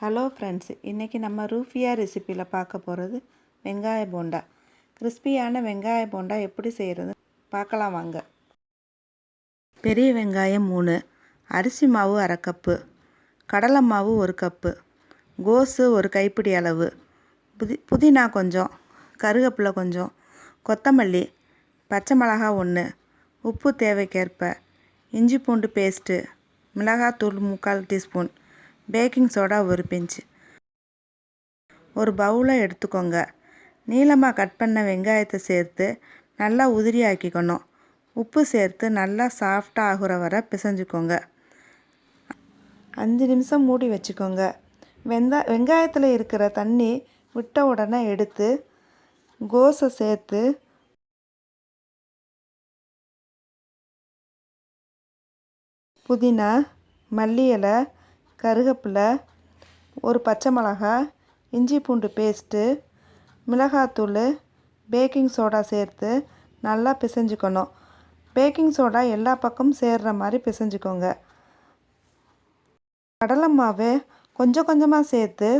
Hello friends, இன்றைக்கி நம்ம ரூஃபியா ரெசிப்பியில் பார்க்க போகிறது வெங்காய போண்டா. கிறிஸ்பியான வெங்காய போண்டா எப்படி செய்கிறது பார்க்கலாம் வாங்க. பெரிய வெங்காயம் 3, அரிசி மாவு 1/2 கப்பு, கடலை மாவு 1 கப்பு, கோஸு 1 கைப்பிடி அளவு, புதினா கொஞ்சம், கருவேப்பிலை கொஞ்சம், கொத்தமல்லி, பச்சை மிளகாய் 1, உப்பு தேவைக்கேற்ப, இஞ்சி பூண்டு பேஸ்ட்டு, மிளகாத்தூள் 3/4 டீஸ்பூன், பேக்கிங் சோடா 1 பிஞ்ச். ஒரு பவுலை எடுத்துக்கோங்க. நீளமாக கட் பண்ண வெங்காயத்தை சேர்த்து நல்லா உதிரி ஆக்கிக்கணும். உப்பு சேர்த்து நல்லா சாஃப்டாக ஆகுற வரை பிசைஞ்சுக்கோங்க. 5 நிமிஷம் மூடி வச்சுக்கோங்க. வெங்காயத்தில் இருக்கிற தண்ணி விட்ட உடனே எடுத்து கோஸை சேர்த்து புதினா, மல்லி இலை, கருவேப்பிலை, ஒரு பச்சை மிளகாய், இஞ்சி பூண்டு பேஸ்ட்டு, மிளகாத்தூள், பேக்கிங் சோடா சேர்த்து நல்லா பிசைஞ்சுக்கணும். பேக்கிங் சோடா எல்லா பக்கமும் சேர்கிற மாதிரி பிசைஞ்சுக்கோங்க. கடலை மாவு கொஞ்சம் கொஞ்சமாக சேர்த்து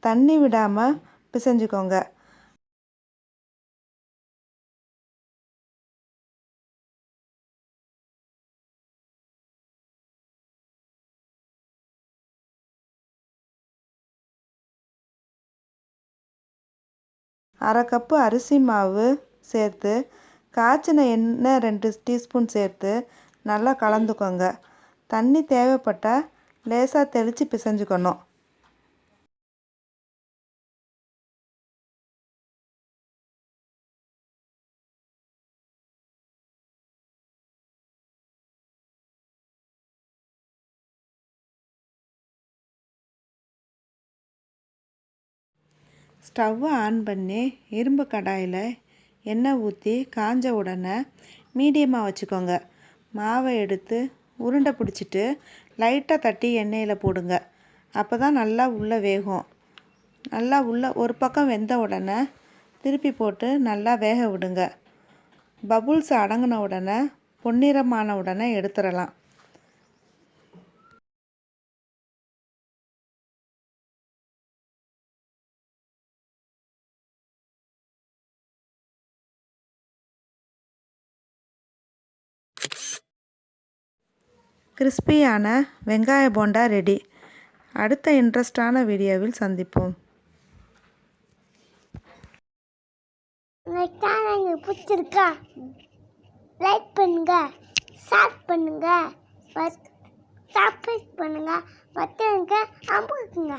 தண்ணி விடாமல் பிசைஞ்சுக்கோங்க. அரை கப்பு அரிசி மாவு சேர்த்து காய்ச்சின எண்ணெய் 2 டீஸ்பூன் சேர்த்து நல்லா கலந்துக்கோங்க. தண்ணி தேவைப்பட்டால் லேசாக தெளித்து பிசைஞ்சுக்கணும். ஸ்டவ்வை ஆன் பண்ணி இரும்பு கடாயில் எண்ணெய் ஊற்றி காஞ்ச உடனே மீடியமாக வச்சுக்கோங்க. மாவை எடுத்து உருண்டை பிடிச்சிட்டு லைட்டாக தட்டி எண்ணெயில் போடுங்க. அப்போ தான் நல்லா உள்ளே வேகும். நல்லா ஒரு பக்கம் வெந்த உடனே திருப்பி போட்டு நல்லா வேக விடுங்க. பபுள்ஸ் அடங்கின உடனே பொன்னிறமான உடனே எடுத்துடலாம். கிறிஸ்பியான வெங்காய போண்டா ரெடி. அடுத்த இன்ட்ரெஸ்டான வீடியோவில் சந்திப்போம். சேனல் பிடிச்சிருக்கா லைக் பண்ணுங்க, ஷேர் பண்ணுங்க, சப்ஸ்கிரைப் பண்ணுங்க, பட்டனுக்கு அமுக்குங்க.